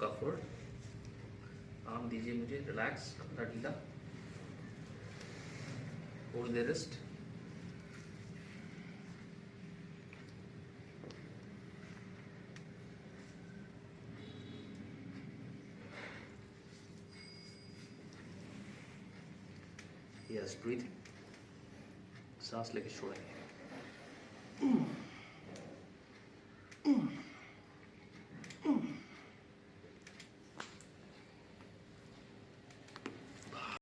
का fold, arm दीजिए मुझे रिलैक्स, कंधा ढीला, hold the wrist, yes breathe, सांस लेके छोड़ेंगे।